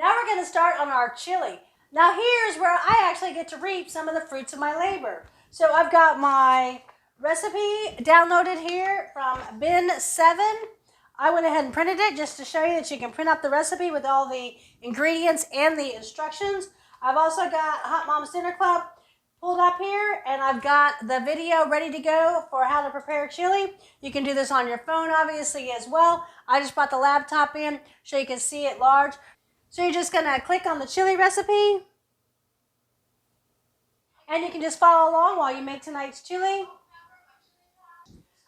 Now we're going to start on our chili. Now here's where I actually get to reap some of the fruits of my labor. So I've got my recipe downloaded here from bin 7. I went ahead and printed it just to show you that you can print out the recipe with all the ingredients and the instructions. I've also got Haute Moms Dinner Club pulled up here, and I've got the video ready to go for how to prepare chili. You can do this on your phone obviously as well. I just brought the laptop in so you can see it large. So you're just gonna click on the chili recipe, and you can just follow along while you make tonight's chili.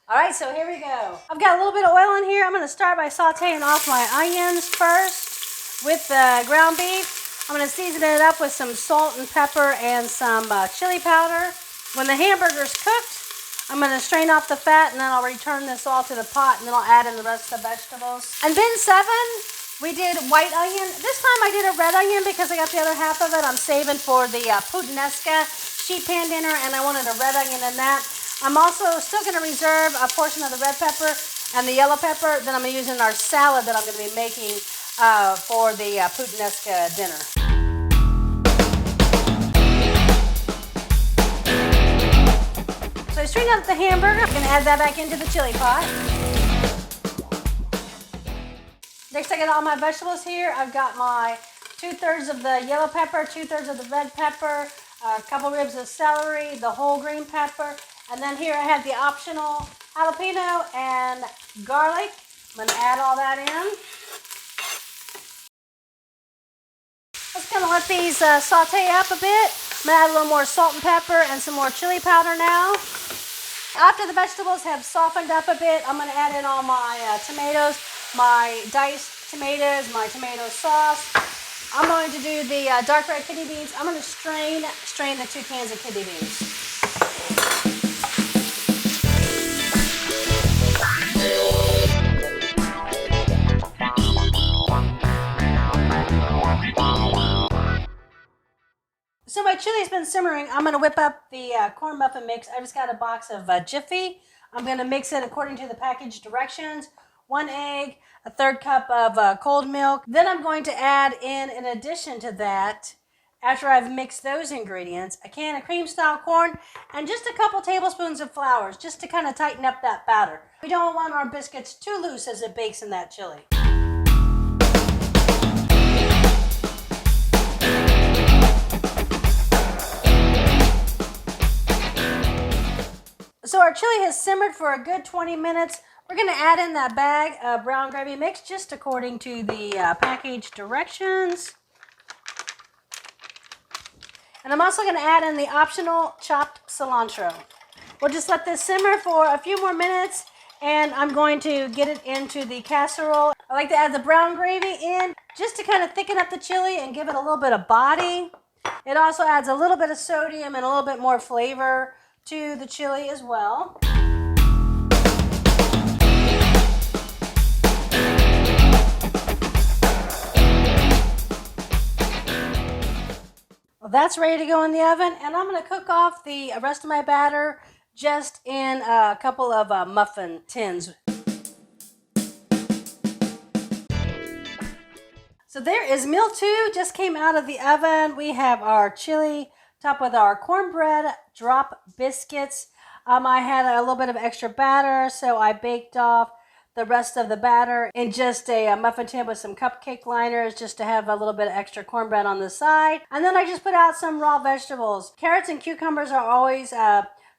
All right, so here we go. I've got a little bit of oil in here. I'm gonna start by sauteing off my onions first with the ground beef. I'm going to season it up with some salt and pepper and some chili powder. When the hamburger's cooked, I'm going to strain off the fat, and then I'll return this all to the pot, and then I'll add in the rest of the vegetables. And bin 7, we did white onion. This time I did a red onion because I got the other half of it. I'm saving for the Puttanesca sheet pan dinner, and I wanted a red onion in that. I'm also still going to reserve a portion of the red pepper and the yellow pepper that I'm going to use in our salad that I'm going to be making for the Puttanesca dinner. So I straightened out the hamburger. I'm going to add that back into the chili pot. Next I got all my vegetables here. I've got my 2/3 of the yellow pepper, 2/3 of the red pepper, a couple ribs of celery, the whole green pepper, and then here I have the optional jalapeno and garlic. I'm going to add all that in. Just going to let these saute up a bit. I'm going to add a little more salt and pepper and some more chili powder now. After the vegetables have softened up a bit, I'm going to add in all my tomatoes, my diced tomatoes, my tomato sauce. I'm going to do the dark red kidney beans. I'm going to strain the 2 cans of kidney beans. So my chili's been simmering. I'm going to whip up the corn muffin mix. I just got a box of Jiffy. I'm going to mix it according to the package directions. 1 egg, a 1/3 cup of cold milk. Then I'm going to add in addition to that, after I've mixed those ingredients, a can of cream style corn and just a couple tablespoons of flour, just to kind of tighten up that batter. We don't want our biscuits too loose as it bakes in that chili. So our chili has simmered for a good 20 minutes. We're going to add in that bag of brown gravy mix just according to the package directions. And I'm also going to add in the optional chopped cilantro. We'll just let this simmer for a few more minutes, and I'm going to get it into the casserole. I like to add the brown gravy in just to kind of thicken up the chili and give it a little bit of body. It also adds a little bit of sodium and a little bit more flavor to the chili as well. Well, that's ready to go in the oven, and I'm going to cook off the rest of my batter just in a couple of muffin tins. So there is meal 2, just came out of the oven. We have our chili topped with our cornbread drop biscuits. I had a little bit of extra batter, so I baked off the rest of the batter in just a muffin tin with some cupcake liners just to have a little bit of extra cornbread on the side. And then I just put out some raw vegetables. Carrots and cucumbers are always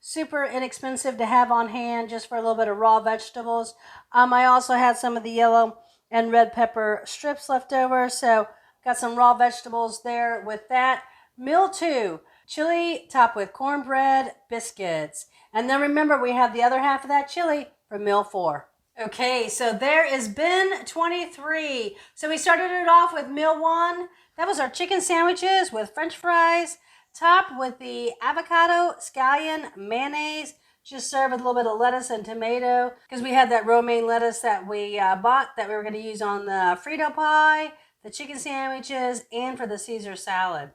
super inexpensive to have on hand just for a little bit of raw vegetables. I also had some of the yellow and red pepper strips left over, so got some raw vegetables there with that. Meal 2, chili topped with cornbread biscuits. And then remember, we have the other half of that chili for meal 4. Okay, so there is bin 23. So we started it off with meal 1. That was our chicken sandwiches with french fries, topped with the avocado, scallion, mayonnaise, just served with a little bit of lettuce and tomato, because we had that romaine lettuce that we bought that we were going to use on the Frito pie, the chicken sandwiches, and for the Caesar salad.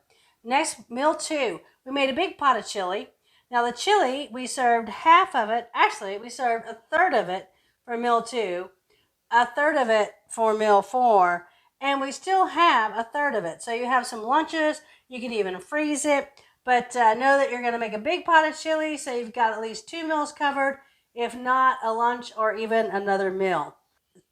Next, meal 2, we made a big pot of chili. Now the chili, we served half of it, actually we served a 1/3 of it for meal 2, a 1/3 of it for meal 4, and we still have a third of it. So you have some lunches, you can even freeze it, but know that you're going to make a big pot of chili, so you've got at least 2 meals covered, if not a lunch or even another meal.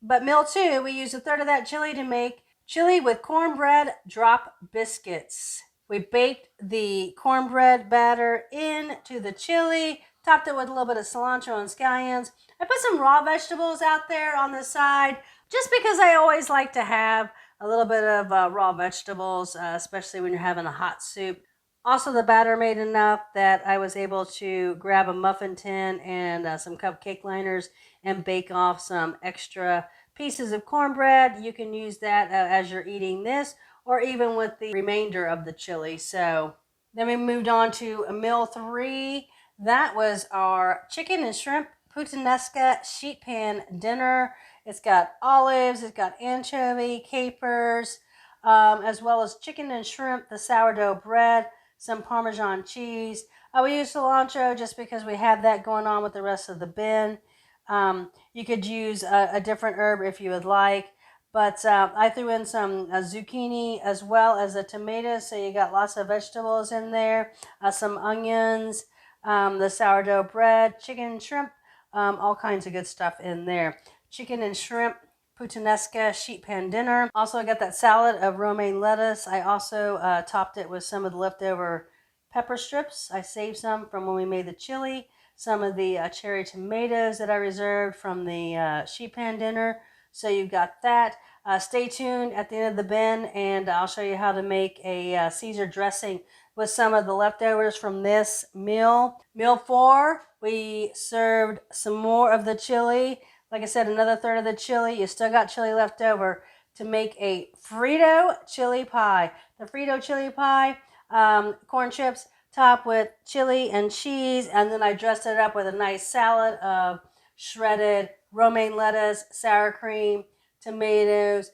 But meal 2, we use a third of that chili to make chili with cornbread drop biscuits. We baked the cornbread batter into the chili, topped it with a little bit of cilantro and scallions. I put some raw vegetables out there on the side just because I always like to have a little bit of raw vegetables, especially when you're having a hot soup. Also, the batter made enough that I was able to grab a muffin tin and some cupcake liners and bake off some extra pieces of cornbread. You can use that as you're eating this, or even with the remainder of the chili. So then we moved on to meal 3. That was our chicken and shrimp Puttanesca sheet pan dinner. It's got olives, it's got anchovy, capers, as well as chicken and shrimp, the sourdough bread, some Parmesan cheese. We use cilantro just because we have that going on with the rest of the bin. You could use a different herb if you would like, but I threw in some zucchini as well as the tomatoes, so you got lots of vegetables in there, some onions, the sourdough bread, chicken and shrimp, all kinds of good stuff in there. Chicken and shrimp Puttanesca sheet pan dinner. Also, I got that salad of romaine lettuce. I also topped it with some of the leftover pepper strips. I saved some from when we made the chili. Some of the cherry tomatoes that I reserved from the sheet pan dinner. So you've got that. Stay tuned at the end of the bin, and I'll show you how to make a Caesar dressing with some of the leftovers from this meal. Meal 4, we served some more of the chili. Like I said, another third of the chili. You still got chili left over to make a Frito Chili Pie. The Frito Chili Pie, corn chips topped with chili and cheese, and then I dressed it up with a nice salad of shredded romaine lettuce, sour cream, tomatoes,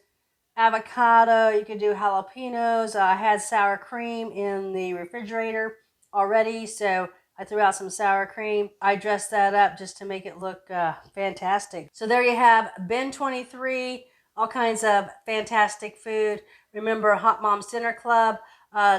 avocado. You could do jalapenos. I had sour cream in the refrigerator already, so I threw out some sour cream. I dressed that up just to make it look fantastic. So there you have bin 23, all kinds of fantastic food. Remember, Haute Moms Dinner Club,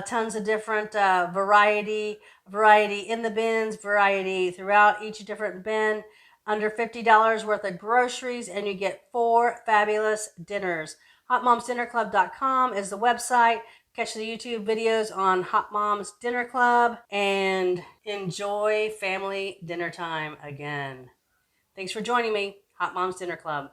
tons of different variety in the bins, variety throughout each different bin. Under $50 worth of groceries, and you get 4 fabulous dinners. HauteMomsDinnerClub.com is the website. Catch the YouTube videos on Haute Moms Dinner Club and enjoy family dinner time again. Thanks for joining me, Haute Moms Dinner Club.